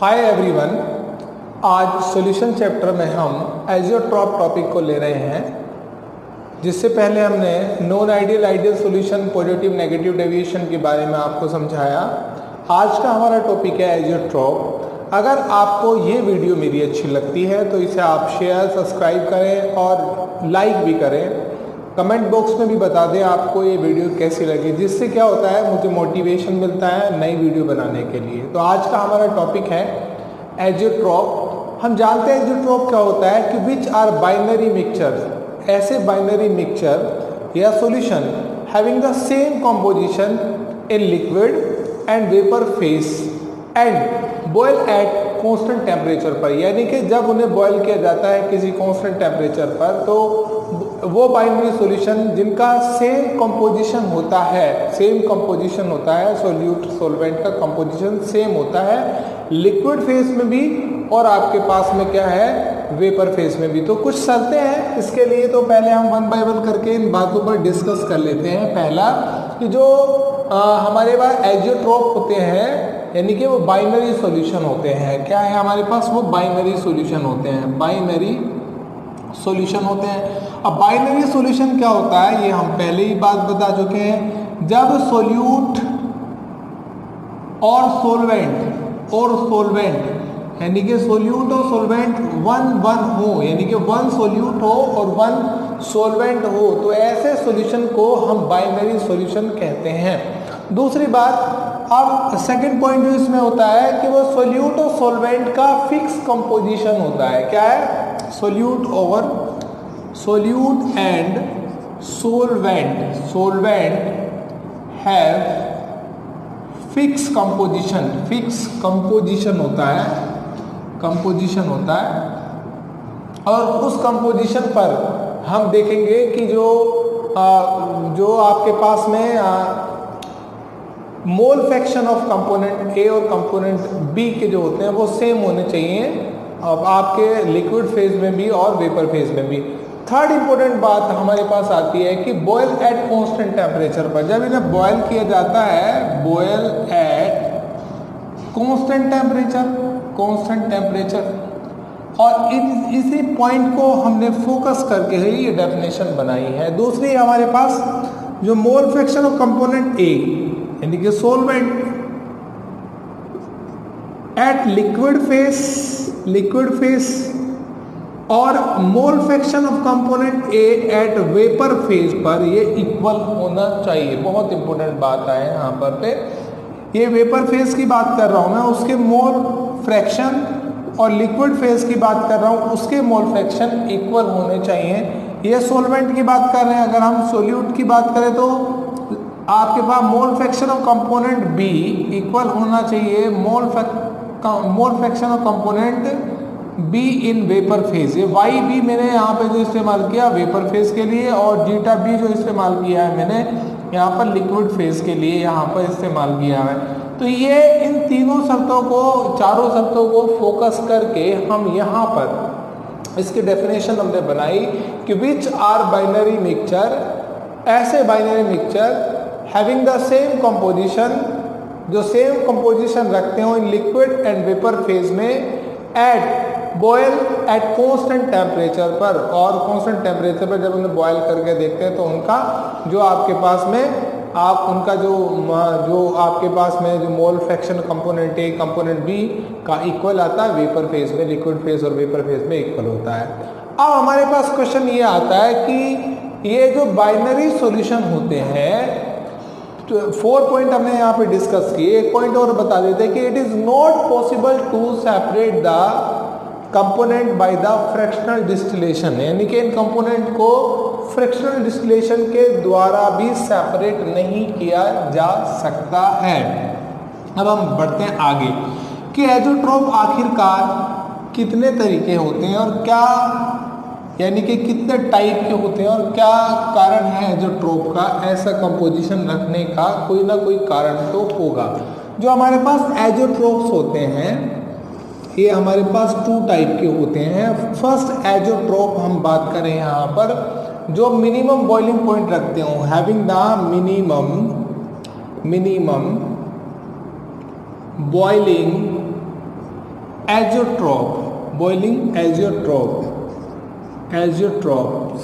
Hi everyone, आज solution chapter में हम एजियोट्रॉप टॉपिक को ले रहे हैं। जिससे पहले हमने non ideal ideal solution positive negative deviation के बारे में आपको समझाया। आज का हमारा टॉपिक है एजियोट्रॉप। अगर आपको ये वीडियो मेरी अच्छी लगती है तो इसे आप शेयर सब्सक्राइब करें और लाइक भी करें। कमेंट बॉक्स में भी बता दें आपको ये वीडियो कैसी लगी, जिससे क्या होता है मुझे मोटिवेशन मिलता है नई वीडियो बनाने के लिए। तो आज का हमारा टॉपिक है एजियोट्रॉप। हम जानते हैं एजियोट्रॉप क्या होता है कि विच आर बाइनरी मिक्सचर, ऐसे बाइनरी मिक्सचर या solution having the same composition in liquid and vapour phase and boil at constant temperature पर, यानी कि जब उन्हें बॉयल किया जाता है किसी कांस्टेंट टेम्परेचर पर तो वो बाइनरी सॉल्यूशन जिनका सेम कंपोजिशन होता है, सॉल्यूट सॉल्वेंट का कंपोजिशन सेम होता है लिक्विड फेस में भी और आपके पास में क्या है वेपर फेस में भी। तो कुछ शर्तें हैं इसके लिए, तो पहले हम वन बाय वन करके इन बातों पर डिस्कस कर लेते हैं। पहला कि जो हमारे पास एजियोट्रॉप होते हैं यानी कि वो बाइनरी सॉल्यूशन होते हैं। क्या है हमारे पास, वो बाइनरी सॉल्यूशन होते हैं, बाइनरी सॉल्यूशन होते हैं। अब बाइनरी सॉल्यूशन क्या होता है ये हम पहले ही बात बता चुके हैं। जब सॉल्यूट और सॉल्वेंट यानी कि सॉल्यूट और सॉल्वेंट वन हो, यानी कि वन सॉल्यूट हो और वन सॉल्वेंट हो, तो ऐसे सॉल्यूशन को हम बाइनरी सॉल्यूशन कहते हैं। दूसरी बात, अब सेकंड पॉइंट जो इसमें होता है कि वो सॉल्यूट और सॉल्वेंट का फिक्स कंपोजिशन होता है। क्या है, solute and solvent have fix composition होता है और उस कंपोजिशन पर हम देखेंगे कि जो आपके पास में मोल फ्रैक्शन ऑफ कंपोनेंट ए और कंपोनेंट बी के जो होते हैं वो सेम होने चाहिए, अब आपके लिक्विड फेज में भी और वेपर फेज में भी। थर्ड इंपॉर्टेंट बात हमारे पास आती है कि बॉयल एट कांस्टेंट टेम्परेचर पर, जब इन्हें बॉयल किया जाता है, बॉयल एट कांस्टेंट टेम्परेचर और इसी पॉइंट को हमने फोकस करके ही ये डेफिनेशन बनाई है। दूसरी हमारे पास जो mole fraction of component A यानी कि सॉल्वेंट एट लिक्विड फेस और mole fraction of component A at vapour phase पर ये इक्वल होना चाहिए। बहुत इंपॉर्टेंट बात है यहाँ पर ये वेपर फेज की बात कर रहा हूँ मैं, उसके मोल फ्रैक्शन और लिक्विड फेज की बात कर रहा हूँ उसके मोल फ्रैक्शन इक्वल होने चाहिए। ये सॉल्वेंट की बात कर रहे हैं। अगर हम सॉल्यूट की बात करें तो आपके पास mole fraction of component B equal होना चाहिए mole fraction of component B in vapour phase. ये वाई बी मैंने यहाँ पे जो इस्तेमाल किया वेपर फेज के लिए और जीटा बी जो इस्तेमाल किया है मैंने यहाँ पर लिक्विड फेज के लिए यहाँ पर इस्तेमाल किया है। तो ये इन चारों शर्तों को फोकस करके हम यहाँ पर इसकी डेफिनेशन हमने बनाई कि विच आर बाइनरी मिक्सचर, ऐसे binary mixture having the same composition, जो सेम कंपोजिशन रखते हो in liquid and vapour phase में at boil at constant temperature पर, और कांस्टेंट टेम्परेचर पर जब उन्हें बॉयल करके देखते हैं तो उनका जो आपके पास में उनका जो आपके पास में जो mole fraction component A component B का इक्वल आता है वेपर फेज में, लिक्विड फेज और वेपर फेज में इक्वल होता है। अब हमारे पास क्वेश्चन ये आता है कि ये जो बाइनरी सॉल्यूशन होते हैं, 4 पॉइंट हमने यहाँ पे डिस्कस किए, एक पॉइंट और बता देते हैं कि it is not possible to separate the component by the fractional distillation, यानी कि इन कंपोनेंट को फ्रैक्शनल डिस्टिलेशन के द्वारा भी सेपरेट नहीं किया जा सकता है। अब हम बढ़ते हैं आगे कि एजियोट्रॉप आखिरकार कितने तरीके होते हैं और क्या, यानी कि कितने टाइप के होते हैं और क्या कारण है एजियोट्रॉप का ऐसा कंपोजिशन रखने का, कोई ना कोई कारण तो होगा। जो हमारे पास एजियोट्रॉप्स होते हैं ये हमारे पास 2 टाइप के होते हैं। फर्स्ट एजियोट्रॉप हम बात करें यहाँ पर जो मिनिमम बॉइलिंग पॉइंट रखते हो, having the minimum boiling azeotrope, boiling azeotropes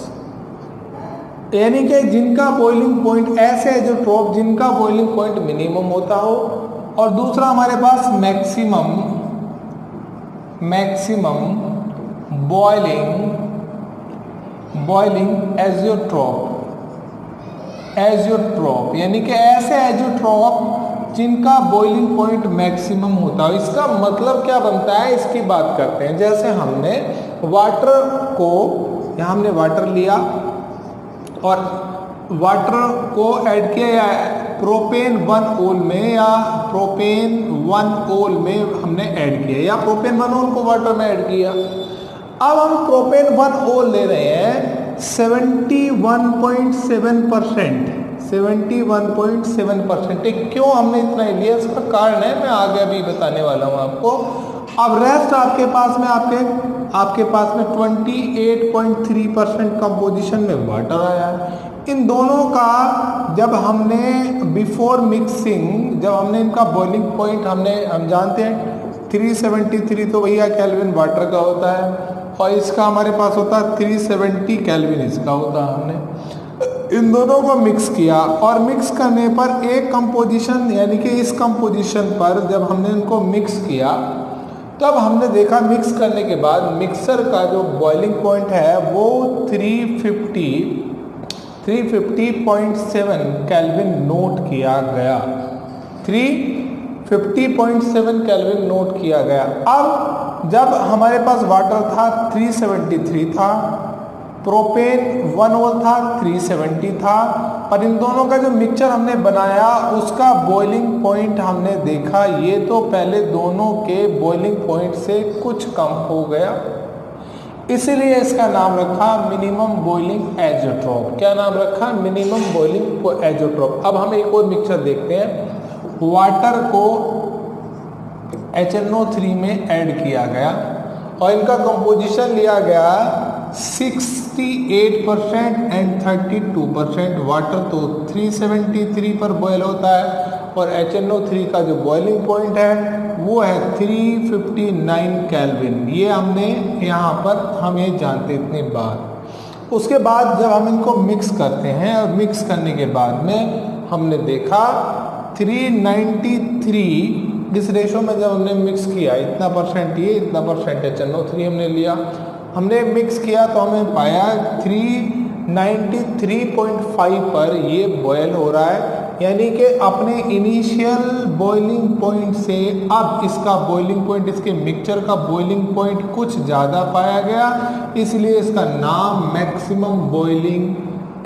यानी कि जिनका बॉइलिंग पॉइंट, ऐसे एजोट्रॉप जिनका बॉइलिंग पॉइंट मिनिमम होता हो, और दूसरा हमारे पास मैक्सिमम बॉइलिंग एजोट्रॉप यानी कि ऐसे एजोट्रॉप जिनका बॉइलिंग पॉइंट मैक्सिमम होता हो। इसका मतलब क्या बनता है, इसकी बात करते हैं। जैसे हमने वाटर को, यहाँ हमने वाटर लिया और वाटर को ऐड किया, या प्रोपेन 1 ओल में, या प्रोपेन 1 ओल में हमने ऐड किया, या प्रोपेन 1 ओल को वाटर में ऐड किया। अब हम प्रोपेन 1 ओल ले रहे हैं 71.7%। क्यों हमने इतना लिया, इसका कारण है, मैं आगे अभी बताने वाला हूँ आपको। अब रेस्ट आपके पास में 28.3% कंपोजिशन में वाटर आया है। इन दोनों का जब हमने बिफोर मिक्सिंग, जब हमने इनका बॉइलिंग पॉइंट हम जानते हैं 373 तो भैया केल्विन वाटर का होता है, और इसका हमारे पास होता है 370 केल्विन इसका होता है। हमने इन दोनों को मिक्स किया, और मिक्स करने पर एक कंपोजिशन, यानी कि इस कंपोजिशन पर जब हमने इनको मिक्स किया, तब हमने देखा मिक्स करने के बाद मिक्सर का जो बॉइलिंग पॉइंट है वो 350.7 केल्विन नोट किया गया। 350.7 केल्विन नोट किया गया। अब जब हमारे पास वाटर था 373 था, प्रोपेन 1 ओल था 370 था, पर इन दोनों का जो मिक्सचर हमने बनाया उसका बॉइलिंग पॉइंट हमने देखा, ये तो पहले दोनों के बॉइलिंग पॉइंट से कुछ कम हो गया, इसीलिए इसका नाम रखा मिनिमम बॉइलिंग एजोट्रॉप। क्या नाम रखा, मिनिमम बॉइलिंग एजोट्रॉप। अब हम एक और मिक्सचर देखते हैं। वाटर को HNO3 में ऐड किया गया और इनका कंपोजिशन लिया गया 68% एंड 32%। वाटर तो 373 पर बॉयल होता है और HNO3 का जो बॉइलिंग पॉइंट है वो है 359 केल्विन। ये हमने यहाँ पर हम ये जानते इतनी बात। उसके बाद जब हम इनको मिक्स करते हैं, और मिक्स करने के बाद में हमने देखा 393 इस रेशो में जब हमने मिक्स किया, इतना परसेंट ये, इतना परसेंट HNO3 हमने लिया, हमने मिक्स किया तो हमें पाया 393.5 पर ये बॉयल हो रहा है। यानी कि अपने इनिशियल बॉइलिंग पॉइंट से अब इसका बॉइलिंग पॉइंट, इसके मिक्सचर का बॉइलिंग पॉइंट कुछ ज़्यादा पाया गया, इसलिए इसका नाम मैक्सिमम बॉइलिंग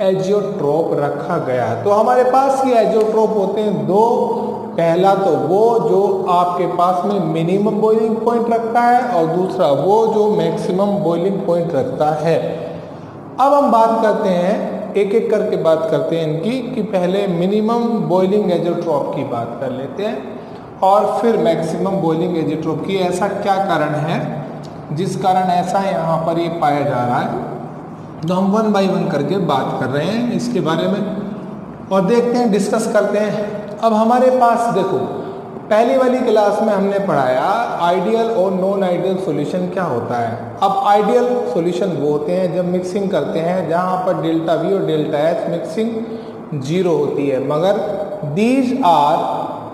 एजियोट्रोप रखा गया। तो हमारे पास ये एजियोट्रोप होते हैं दो। पहला तो वो जो आपके पास में मिनिमम बॉइलिंग पॉइंट रखता है, और दूसरा वो जो मैक्सिमम बॉइलिंग पॉइंट रखता है। अब हम बात करते हैं, एक एक करके बात करते हैं इनकी, कि पहले मिनिमम बॉइलिंग एजियोट्रोप की बात कर लेते हैं और फिर मैक्सिमम बॉइलिंग एजियोट्रोप की। ऐसा क्या कारण है जिस कारण ऐसा यहाँ पर ये पाया जा रहा है, तो हम 1 बाय 1 करके बात कर रहे हैं इसके बारे में और देखते हैं, डिस्कस करते हैं। अब हमारे पास देखो, पहली वाली क्लास में हमने पढ़ाया आइडियल और नॉन आइडियल सॉल्यूशन क्या होता है। अब आइडियल सॉल्यूशन वो होते हैं जब मिक्सिंग करते हैं जहाँ पर डेल्टा V और डेल्टा H मिक्सिंग 0 होती है, मगर these are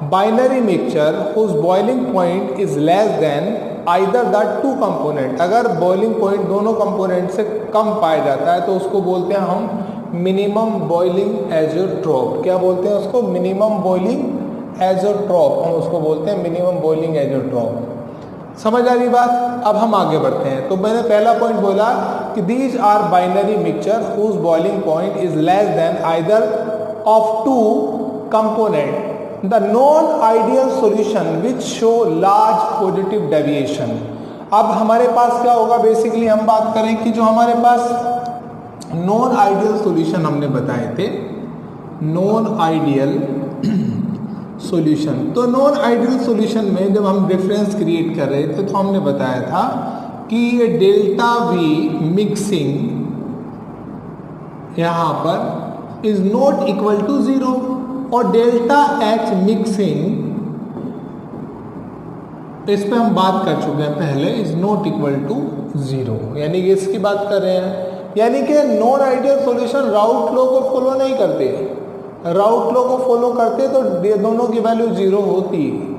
binary mixture whose boiling point is less than either the 2 component. अगर बॉइलिंग पॉइंट दोनों कंपोनेंट से कम पाया जाता है तो उसको बोलते हैं हम मिनिमम बॉइलिंग एजियोट्रोप। क्या बोलते हैं उसको, मिनिमम बॉइलिंग एजियोट्रोप, हम उसको बोलते हैं मिनिमम बॉइलिंग एजियोट्रोप। समझ आ रही बात। अब हम आगे बढ़ते हैं। तो मैंने पहला पॉइंट बोला कि these are binary mixture whose boiling point is less than either of 2 component. The non ideal solution which show large positive deviation. अब हमारे पास क्या होगा, बेसिकली हम बात करें कि जो हमारे पास नॉन आइडियल सॉल्यूशन हमने बताए थे, नॉन आइडियल सॉल्यूशन। तो नॉन आइडियल सॉल्यूशन में जब हम डिफरेंस क्रिएट कर रहे थे तो हमने बताया था कि ये डेल्टा V मिक्सिंग यहाँ पर इज नॉट इक्वल टू 0 और डेल्टा H मिक्सिंग इस पे हम बात कर चुके हैं पहले, इज नॉट इक्वल टू 0, यानी कि इसकी बात कर रहे हैं, यानी कि नॉन आइडियल सॉल्यूशन राउट लॉ को फॉलो नहीं करते, राउट लॉ को फॉलो करते तो दोनों की वैल्यू 0 होती।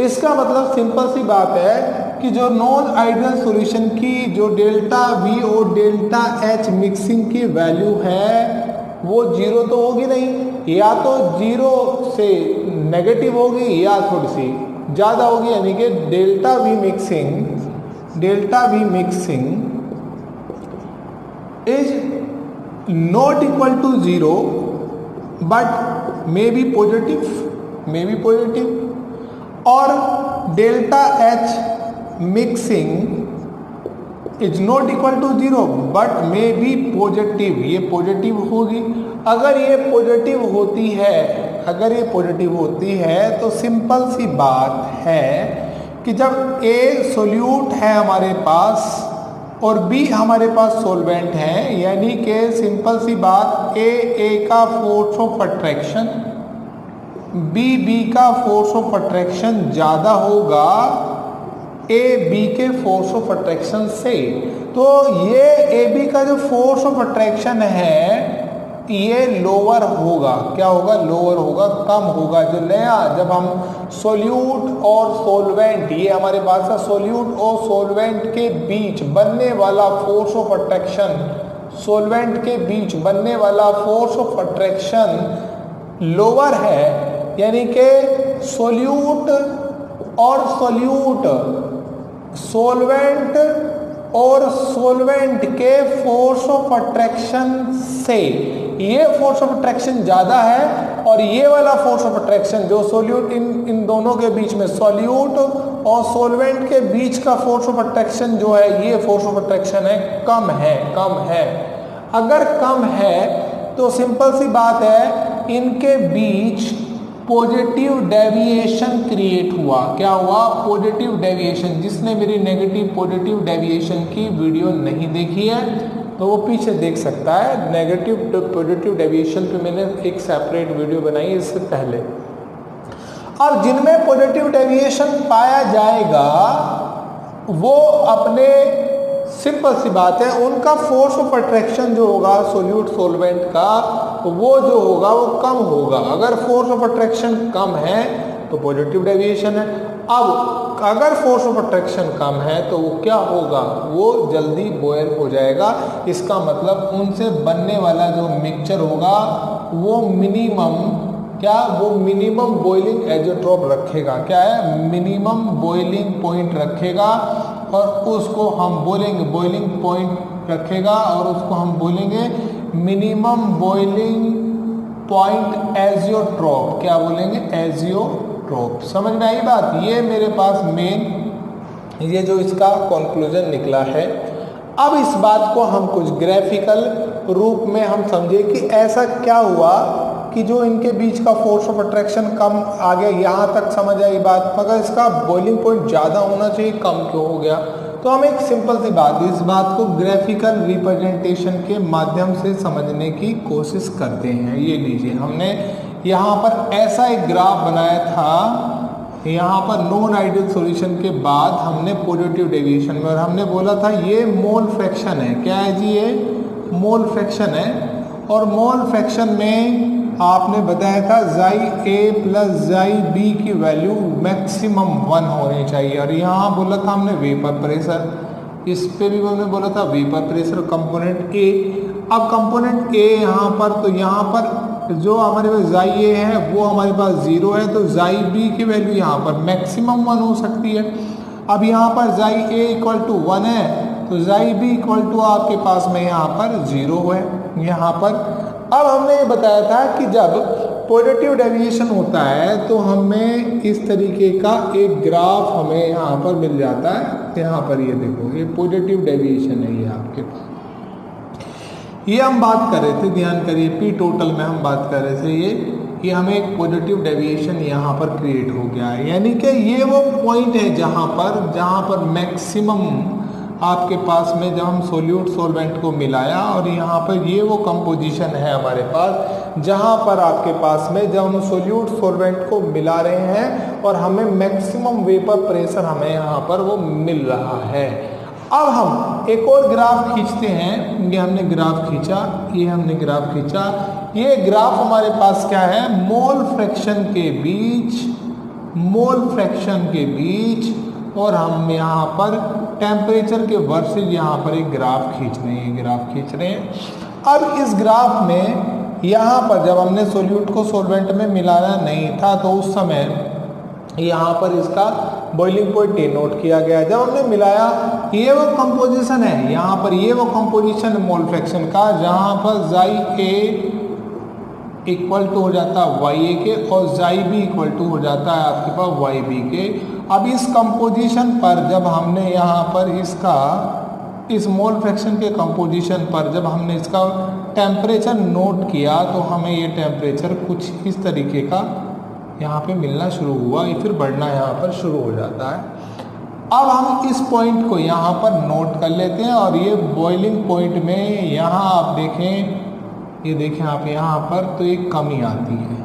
इसका मतलब सिंपल सी बात है कि जो नॉन आइडियल सॉल्यूशन की जो डेल्टा V और डेल्टा H मिक्सिंग की वैल्यू है वो 0 तो होगी नहीं, या तो 0 से नेगेटिव होगी या थोड़ी सी ज़्यादा होगी, यानी कि delta V mixing is not equal to 0 but may be positive, और delta H mixing is not equal to 0 but may be positive, ये पॉजिटिव होगी। अगर ये पॉजिटिव होती है तो सिंपल सी बात है कि जब A सोल्यूट है हमारे पास और B हमारे पास सॉल्वेंट है, यानी कि सिंपल सी बात A का फोर्स ऑफ अट्रैक्शन B का फोर्स ऑफ अट्रैक्शन ज़्यादा होगा AB के फोर्स ऑफ अट्रैक्शन से। तो ये AB का जो फोर्स ऑफ अट्रैक्शन है ये लोअर होगा, क्या होगा, लोअर होगा, कम होगा। जो नया जब हम सोल्यूट और सोलवेंट, ये हमारे पास है सोल्यूट और सोलवेंट के बीच बनने वाला फोर्स ऑफ अट्रैक्शन, सोलवेंट के बीच बनने वाला फोर्स ऑफ अट्रैक्शन लोअर है, यानी कि सोल्यूट और सोलवेंट और सोलवेंट के फोर्स ऑफ अट्रैक्शन से ये फोर्स ऑफ अट्रैक्शन ज़्यादा है, और ये वाला फोर्स ऑफ अट्रैक्शन जो सोल्यूट इन दोनों के बीच में, सोल्यूट और सोलवेंट के बीच का फोर्स ऑफ अट्रैक्शन जो है, ये फोर्स ऑफ अट्रैक्शन है कम है। अगर कम है तो सिंपल सी बात है इनके बीच पॉजिटिव डेविएशन क्रिएट हुआ। क्या हुआ, पॉजिटिव डेविएशन। जिसने मेरी नेगेटिव पॉजिटिव डेविएशन की वीडियो नहीं देखी है तो वो पीछे देख सकता है। नेगेटिव पॉजिटिव डेविएशन पे मैंने एक सेपरेट वीडियो बनाई इससे पहले। और जिनमें पॉजिटिव डेविएशन पाया जाएगा वो अपने, सिंपल सी बात है, उनका फोर्स ऑफ अट्रैक्शन जो होगा सोल्यूट सोलवेंट का वो जो होगा वो कम होगा। अगर फोर्स ऑफ अट्रैक्शन कम है तो पॉजिटिव डेविएशन है। अब अगर फोर्स ऑफ अट्रैक्शन कम है तो वो क्या होगा, वो जल्दी बॉयल हो जाएगा। इसका मतलब उनसे बनने वाला जो मिक्सचर होगा वो मिनिमम बॉइलिंग एजोट्रोप रखेगा। क्या है, मिनिमम बॉइलिंग पॉइंट रखेगा, और उसको हम बोलेंगे बॉइलिंग पॉइंट रखेगा, और उसको हम बोलेंगे मिनिमम बॉइलिंग पॉइंट एजियोट्रोप। क्या बोलेंगे, एजियोट्रोप। समझ में आई बात। ये मेरे पास मेन ये जो इसका कंक्लूजन निकला है। अब इस बात को हम कुछ ग्राफिकल रूप में हम समझे कि ऐसा क्या हुआ कि जो इनके बीच का फोर्स ऑफ अट्रैक्शन कम आ गया, यहाँ तक समझ आई बात, मगर इसका बॉइलिंग पॉइंट ज़्यादा होना चाहिए, कम क्यों हो गया। तो हम एक सिंपल सी बात, इस बात को ग्राफिकल रिप्रेजेंटेशन के माध्यम से समझने की कोशिश करते हैं। ये लीजिए, हमने यहाँ पर ऐसा एक ग्राफ बनाया था। यहाँ पर नॉन आइडियल सॉल्यूशन के बाद हमने पॉजिटिव डेविएशन में, और हमने बोला था ये मोल फ्रैक्शन है। क्या है जी, ये मोल फ्रैक्शन है। और मोल फ्रैक्शन में आपने बताया था जाई ए प्लस जाई बी की वैल्यू मैक्सिमम 1 होनी चाहिए। और यहाँ बोला था हमने वेपर प्रेशर, इस पे भी हमने बोला था वेपर प्रेशर कंपोनेंट ए। अब कंपोनेंट ए यहाँ पर, तो यहाँ पर जो हमारे पास जाई ए है वो हमारे पास 0 है, तो जाई बी की वैल्यू यहाँ पर मैक्सिमम 1 हो सकती है। अब यहाँ पर जाई ए इक्वल टू 1 है, तो जाई बी इक्वल टू आपके पास में यहाँ पर 0 है यहाँ पर। अब हमने ये बताया था कि जब पॉजिटिव डेविएशन होता है तो हमें इस तरीके का एक ग्राफ हमें यहाँ पर मिल जाता है। यहाँ पर ये देखो, ये पॉजिटिव डेविएशन है, ये आपके पास, ये हम बात कर रहे थे, ध्यान करिए, पी टोटल में हम बात कर रहे थे। ये हमें एक पॉजिटिव डेविएशन यहाँ पर क्रिएट हो गया है, यानी कि ये वो पॉइंट है जहाँ पर मैक्सिमम आपके पास में जब हम सोल्यूट सॉल्वेंट को मिलाया और यहाँ पर ये वो कंपोजिशन है हमारे पास जहाँ पर आपके पास में जब हम सोल्यूट सॉल्वेंट को मिला रहे हैं और हमें मैक्सिमम वेपर प्रेशर हमें यहाँ पर वो मिल रहा है। अब हम एक और ग्राफ खींचते हैं। ये हमने ग्राफ खींचा, ये हमने ग्राफ खींचा। ये ग्राफ हमारे पास क्या है, मोल फ्रैक्शन के बीच और हम यहाँ पर टेम्परेचर के वर्सेज यहाँ पर एक ग्राफ खींच रहे हैं। अब इस ग्राफ में यहाँ पर जब हमने सोल्यूट को सॉल्वेंट में मिलाना नहीं था तो उस समय यहाँ पर इसका बॉइलिंग पॉइंट डिनोट किया गया। जब हमने मिलाया, ये वो कंपोजिशन है, यहाँ पर ये वो कंपोजिशन मोल फ्रैक्शन का जहाँ पर जाई ए इक्वल टू हो जाता है वाई ए के और जाई बी इक्वल टू हो जाता है आपके पास वाई बी के। अब इस कंपोजिशन पर जब हमने यहाँ पर इसका इस मोल फ्रैक्शन के कंपोजिशन पर जब हमने इसका टेम्परेचर नोट किया तो हमें ये टेम्परेचर कुछ इस तरीके का यहाँ पे मिलना शुरू हुआ, ये फिर बढ़ना यहाँ पर शुरू हो जाता है। अब हम इस पॉइंट को यहाँ पर नोट कर लेते हैं और ये बॉइलिंग पॉइंट में यहाँ आप देखें, ये देखें आप यहाँ पर तो एक कमी आती है,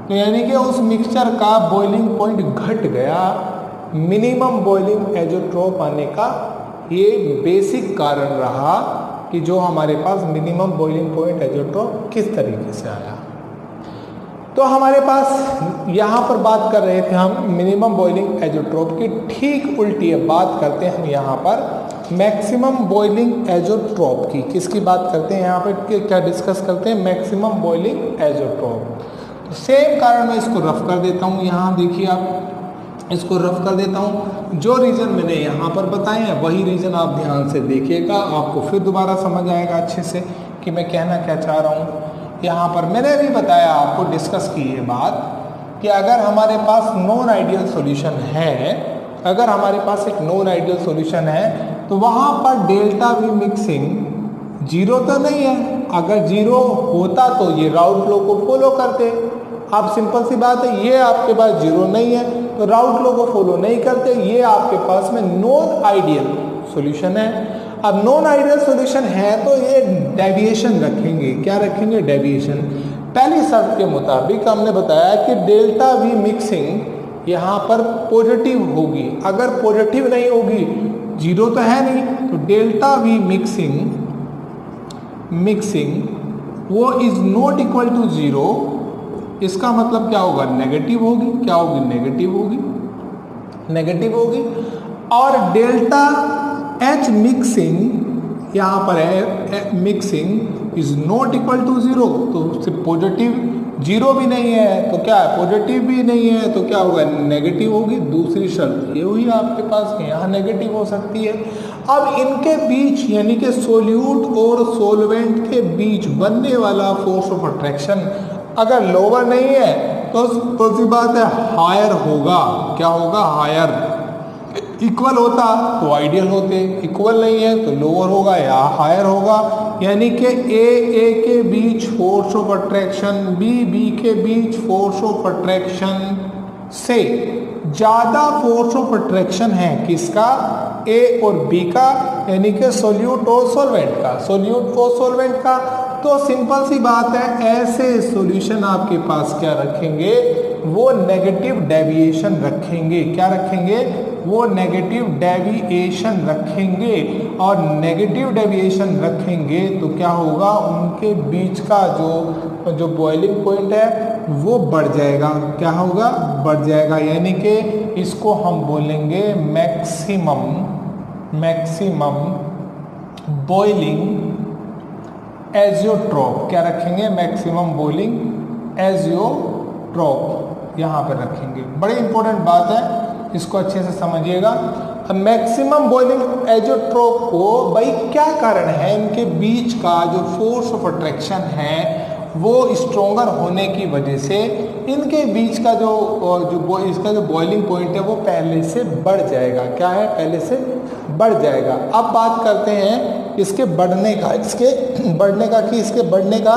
तो यानी कि उस मिक्सचर का बॉइलिंग पॉइंट घट गया। मिनिमम बॉइलिंग एजोट्रोप आने का ये बेसिक कारण रहा कि जो हमारे पास मिनिमम बॉइलिंग पॉइंट एजोट्रोप किस तरीके से आया। तो हमारे पास यहाँ पर बात कर रहे थे हम मिनिमम बॉइलिंग एजोट्रोप की, ठीक उल्टी है बात करते हैं हम यहाँ पर मैक्सिमम बॉइलिंग एजोट्रोप की। किसकी बात करते हैं यहाँ पर, क्या डिस्कस करते हैं, मैक्सिमम बॉइलिंग एजोट्रोप। तो सेम कारण मैं इसको रफ कर देता हूँ, यहाँ देखिए आप इसको रफ कर देता हूँ। जो रीजन मैंने यहाँ पर बताए हैं वही रीजन आप ध्यान से देखिएगा, आपको फिर दोबारा समझ आएगा अच्छे से कि मैं कहना क्या चाह रहा हूँ। यहाँ पर मैंने अभी बताया आपको, डिस्कस की ये बात कि अगर हमारे पास नॉन आइडियल सॉल्यूशन है, अगर हमारे पास एक नॉन आइडियल सॉल्यूशन है तो वहाँ पर डेल्टा वी मिक्सिंग जीरो तो नहीं है। अगर जीरो होता तो ये राउट लो को फॉलो करते। आप सिंपल सी बात है, ये आपके पास जीरो नहीं है तो राउट लो को फॉलो नहीं करते, ये आपके पास में नॉन आइडियल सॉल्यूशन है। अब नॉन आइडियल सॉल्यूशन है तो ये डेविएशन रखेंगे, क्या रखेंगे, डेविएशन। पहली शर्त के मुताबिक हमने बताया कि डेल्टा वी मिक्सिंग यहाँ पर पॉजिटिव होगी। अगर पॉजिटिव नहीं होगी, जीरो तो है नहीं, तो डेल्टा वी मिक्सिंग वो is not equal to zero. इसका मतलब क्या होगा, नेगेटिव होगी। क्या होगी, नेगेटिव होगी। और डेल्टा एच मिक्सिंग यहाँ पर है, mixing is not equal to zero, तो सिर्फ पॉजिटिव, जीरो भी नहीं है तो क्या है, पॉजिटिव भी नहीं है तो क्या होगा, नेगेटिव होगी। दूसरी शर्त ये हुई आपके पास कि यहाँ नेगेटिव हो सकती है। अब इनके बीच यानी कि सोल्यूट और सोलवेंट के बीच बनने वाला फोर्स ऑफ अट्रैक्शन अगर लोअर नहीं है तो सी बात है हायर होगा। क्या होगा, हायर। इक्वल होता तो आइडियल होते, इक्वल नहीं है तो लोअर होगा या हायर होगा। यानी कि ए के बीच फोर्स ऑफ अट्रैक्शन, बी के बीच फोर्स ऑफ अट्रैक्शन से ज़्यादा फोर्स ऑफ अट्रैक्शन है किसका, ए और बी का, यानी कि सोल्यूट और सॉल्वेंट का, सोल्यूट और सॉल्वेंट का। तो सिंपल सी बात है, ऐसे सॉल्यूशन आपके पास क्या रखेंगे, वो नेगेटिव डेविएशन रखेंगे। क्या रखेंगे, वो नेगेटिव डेविएशन रखेंगे। और नेगेटिव डेविएशन रखेंगे तो क्या होगा, उनके बीच का जो बॉइलिंग पॉइंट है वो बढ़ जाएगा। क्या होगा, बढ़ जाएगा। यानी कि इसको हम बोलेंगे मैक्सिमम बॉइलिंग एजियोट्रोप। क्या रखेंगे, मैक्सिमम बॉइलिंग एजियोट्रोप यहाँ पर रखेंगे। बड़ी इंपॉर्टेंट बात है, इसको अच्छे से समझिएगा। मैक्सिमम बॉइलिंग एजियोट्रोप को भाई क्या कारण है, इनके बीच का जो फोर्स ऑफ अट्रैक्शन है वो स्ट्रोंगर होने की वजह से इनके बीच का इसका जो बॉइलिंग पॉइंट है वो पहले से बढ़ जाएगा। क्या है, पहले से बढ़ जाएगा। अब बात करते हैं इसके बढ़ने का, इसके बढ़ने का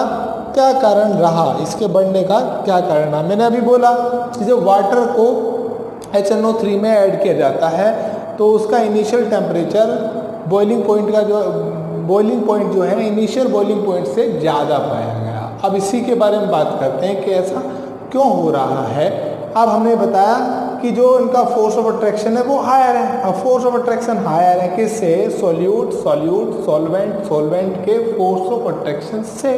क्या कारण रहा, इसके बढ़ने का क्या कारण रहा। मैंने अभी बोला कि जब वाटर को HNO3 में ऐड किया जाता है तो उसका इनिशियल टेम्परेचर बॉइलिंग पॉइंट जो है इनिशियल बॉइलिंग पॉइंट से ज़्यादा पाया गया। अब इसी के बारे में बात करते हैं कि ऐसा क्यों हो रहा है। अब हमने बताया कि जो इनका फोर्स ऑफ अट्रैक्शन है वो हायर है। अब फोर्स ऑफ अट्रैक्शन हायर है किससे? सॉल्यूट सॉल्वेंट के फोर्स ऑफ अट्रैक्शन से।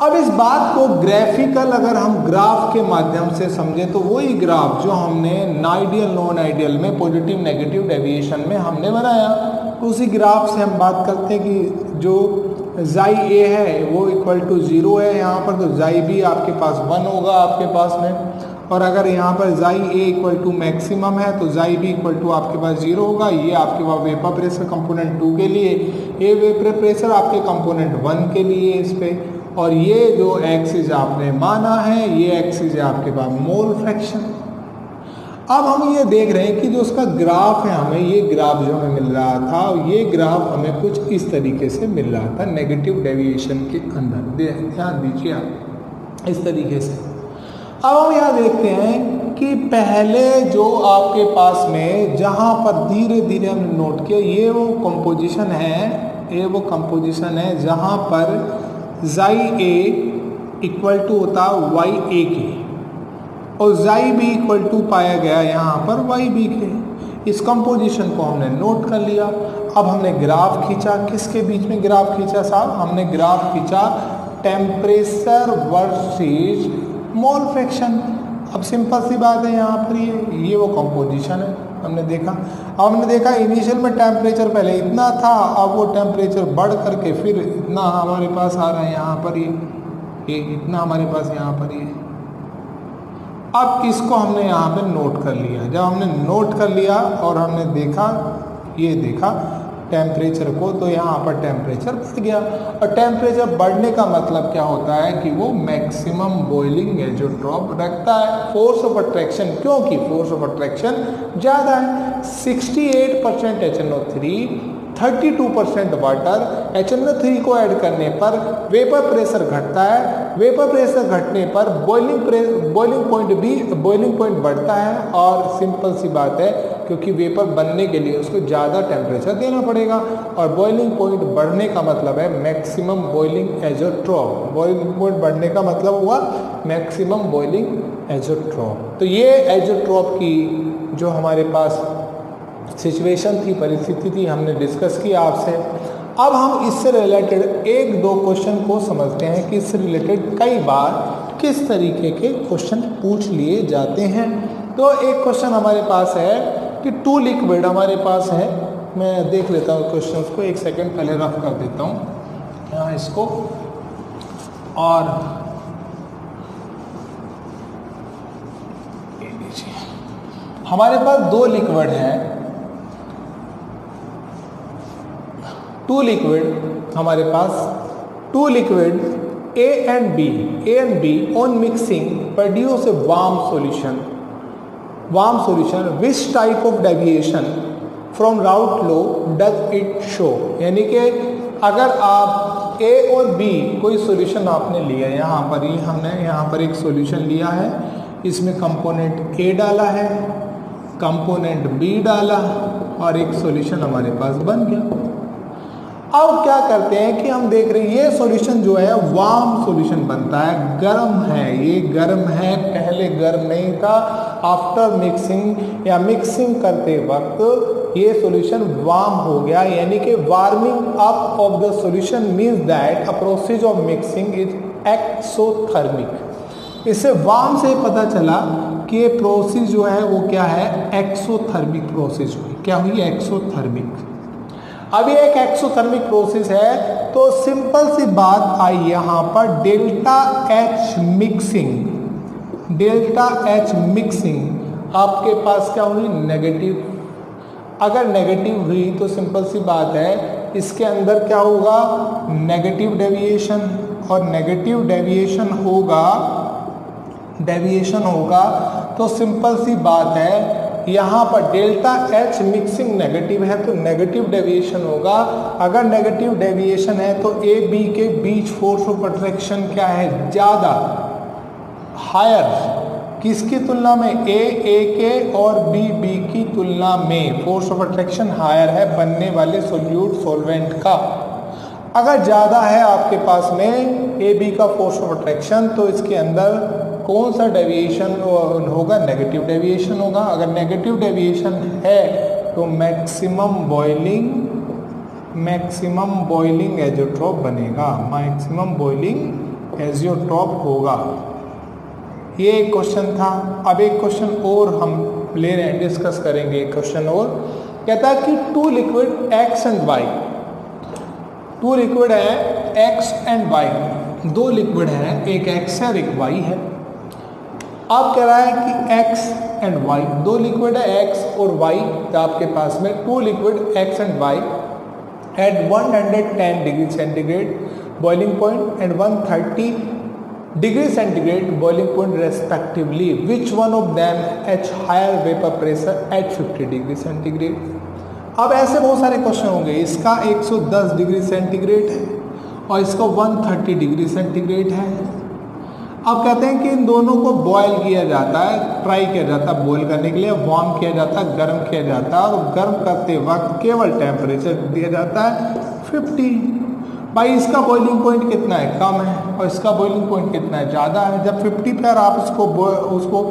अब इस बात को ग्राफिकल अगर हम ग्राफ के माध्यम से समझें तो वही ग्राफ जो हमने आइडियल नॉन आइडियल में पॉजिटिव नेगेटिव डेविएशन में हमने बनाया, उसी ग्राफ से हम बात करते हैं कि जो जाई ए है वो इक्वल टू 0 है यहाँ पर, तो जाई बी आपके पास 1 होगा आपके पास में। और अगर यहाँ पर जाई ए इक्वल टू मैक्सिमम है तो जाई बी इक्वल टू आपके पास 0 होगा। ये आपके पास वेपर प्रेशर कंपोनेंट 2 के लिए, ये वेपर प्रेशर आपके कंपोनेंट 1 के लिए इस पे। और ये जो एक्सिस आपने माना है ये एक्सिस है आपके पास मोल फ्रैक्शन। अब हम ये देख रहे हैं कि जो उसका ग्राफ है, हमें ये ग्राफ जो हमें मिल रहा था, ये ग्राफ हमें कुछ इस तरीके से मिल रहा था नेगेटिव डेविएशन के अंदर। ध्यान दीजिए आप इस तरीके से। अब हम यहाँ देखते हैं कि पहले जो आपके पास में जहाँ पर धीरे धीरे हमने नोट किया, ये वो कंपोजिशन है जहाँ पर जाई ए इक्वल टू होता वाई ए के और जाई बी इक्वल टू पाया गया यहाँ पर वाई बी के। इस कंपोजिशन को हमने नोट कर लिया। अब हमने ग्राफ खींचा, किसके बीच में ग्राफ खींचा साहब? हमने ग्राफ खींचा टेम्परेचर वर्सेस मोल फ्रैक्शन। अब सिंपल सी बात है, यहाँ पर ये वो कंपोजिशन है हमने देखा। अब हमने देखा इनिशियल में टेम्परेचर पहले इतना था, अब वो टेम्परेचर बढ़ करके फिर इतना हमारे पास आ रहा है यहाँ पर, ये इतना हमारे पास यहाँ पर ये। अब इसको हमने यहाँ पे नोट कर लिया। जब हमने नोट कर लिया और हमने देखा, ये देखा टेम्परेचर को, तो यहाँ पर टेम्परेचर बढ़ गया। और टेम्परेचर बढ़ने का मतलब क्या होता है कि वो मैक्सिमम बॉइलिंग एज़ोट्रॉप रखता है। फोर्स ऑफ अट्रैक्शन, क्योंकि फोर्स ऑफ अट्रैक्शन ज़्यादा है। 68% HNO3, 32% वाटर। HNO3 को ऐड करने पर वेपर प्रेशर घटता है। वेपर प्रेशर घटने पर बॉइलिंग पॉइंट बढ़ता है। और सिंपल सी बात है, क्योंकि वेपर बनने के लिए उसको ज़्यादा टेम्परेचर देना पड़ेगा। और बॉइलिंग पॉइंट बढ़ने का मतलब है मैक्सिमम बॉइलिंग एज़ोट्रॉप। बॉइलिंग पॉइंट बढ़ने का मतलब हुआ मैक्सिमम बॉइलिंग एज़ोट्रॉप। तो ये एज़ोट्रॉप की जो हमारे पास सिचुएशन थी, परिस्थिति थी, हमने डिस्कस किया आपसे। अब हम इससे रिलेटेड एक दो क्वेश्चन को समझते हैं कि इससे रिलेटेड कई बार किस तरीके के क्वेश्चन पूछ लिए जाते हैं। तो एक क्वेश्चन हमारे पास है कि 2 लिक्विड हमारे पास है। मैं देख लेता हूँ क्वेश्चन को, एक सेकेंड पहले रफ कर देता हूँ यहाँ इसको। और हमारे पास 2 लिक्विड हैं, 2 लिक्विड हमारे पास, 2 liquid A and B on mixing produce a warm solution. Which type of deviation from route law does it show? यानी कि अगर आप A और B कोई सॉल्यूशन आपने लिया, यहाँ पर ही हमने यहाँ पर एक सॉल्यूशन लिया है, इसमें कंपोनेंट A डाला है, कंपोनेंट B डाला और एक सॉल्यूशन हमारे पास बन गया। अब क्या करते हैं कि हम देख रहे हैं ये सॉल्यूशन जो है वार्म सॉल्यूशन बनता है, गर्म है, ये गर्म है, पहले गर्म नहीं था। आफ्टर मिक्सिंग या मिक्सिंग करते वक्त ये सॉल्यूशन वार्म हो गया, यानी कि warming up of the solution means that a process of mixing is exothermic. इससे वार्म से पता चला कि ये प्रोसेस जो है वो क्या है, एक्सोथर्मिक प्रोसेस हुई। क्या हुई? एक्सोथर्मिक। अब ये एक एक्सोथर्मिक प्रोसेस है, तो सिंपल सी बात आई यहाँ पर डेल्टा एच मिक्सिंग आपके पास क्या हुई? नेगेटिव। अगर नेगेटिव हुई तो सिंपल सी बात है इसके अंदर क्या होगा? Negative deviation. और नेगेटिव डेविएशन होगा तो सिंपल सी बात है यहाँ पर डेल्टा एच मिक्सिंग नेगेटिव है तो नेगेटिव डेविएशन होगा। अगर नेगेटिव डेविएशन है तो ए बी के बीच फोर्स ऑफ अट्रैक्शन क्या है? ज़्यादा, हायर। किसकी तुलना में? ए के और बी की तुलना में फोर्स ऑफ अट्रैक्शन हायर है बनने वाले सोल्यूट सॉल्वेंट का। अगर ज़्यादा है आपके पास में ए बी का फोर्स ऑफ अट्रैक्शन तो इसके अंदर कौन सा डेविएशन होगा? नेगेटिव डेविएशन होगा। अगर नेगेटिव डेविएशन है तो मैक्सिमम बॉइलिंग एजियोट्रॉप बनेगा, मैक्सिमम बॉइलिंग एजियोट्रॉप होगा। ये एक क्वेश्चन था। अब एक क्वेश्चन और हम ले रहे हैं, डिस्कस करेंगे एक क्वेश्चन और। कहता है कि two liquid X and Y, two liquid है एक्स एंड वाई, दो लिक्विड है, एक एक्स है और एक वाई है। अब कह रहा है कि एक्स एंड वाई, दो लिक्विड है एक्स और वाई आपके पास में, two liquid X and Y at 110 degree centigrade boiling point and 130 degree centigrade boiling point respectively, which one of them has higher vapour pressure at 50 degree centigrade. अब ऐसे बहुत सारे क्वेश्चन होंगे। इसका 110 डिग्री सेंटीग्रेड है और इसका 130 डिग्री सेंटीग्रेड है। अब कहते हैं कि इन दोनों को बॉयल किया जाता है, ट्राई किया जाता है बॉयल करने के लिए, वार्म किया जाता है, गर्म किया जाता है, और गर्म करते वक्त केवल टेम्परेचर दिया जाता है 50। भाई इसका बॉइलिंग पॉइंट कितना है? कम है, और इसका बॉइलिंग पॉइंट कितना है? ज़्यादा है। जब 50 पर आप उसको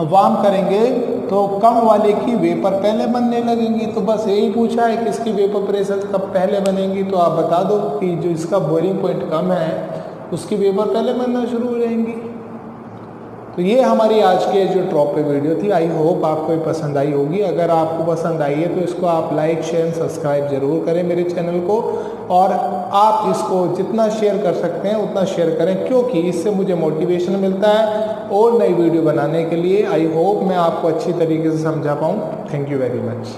वार्म करेंगे तो कम वाले की वेपर पहले बनने लगेंगी। तो बस यही पूछा है कि इसकी वेपर प्रेशर कब पहले बनेंगी, तो आप बता दो कि जो इसका बॉइलिंग पॉइंट कम है उसकी वेपर पहले बनना शुरू हो जाएंगी। तो ये हमारी आज की जो ड्रॉप पे वीडियो थी। आई होप आपको ये पसंद आई होगी। अगर आपको पसंद आई है तो इसको आप लाइक शेयर सब्सक्राइब जरूर करें मेरे चैनल को, और आप इसको जितना शेयर कर सकते हैं उतना शेयर करें, क्योंकि इससे मुझे मोटिवेशन मिलता है और नई वीडियो बनाने के लिए। आई होप मैं आपको अच्छी तरीके से समझा पाऊँ। Thank you very much.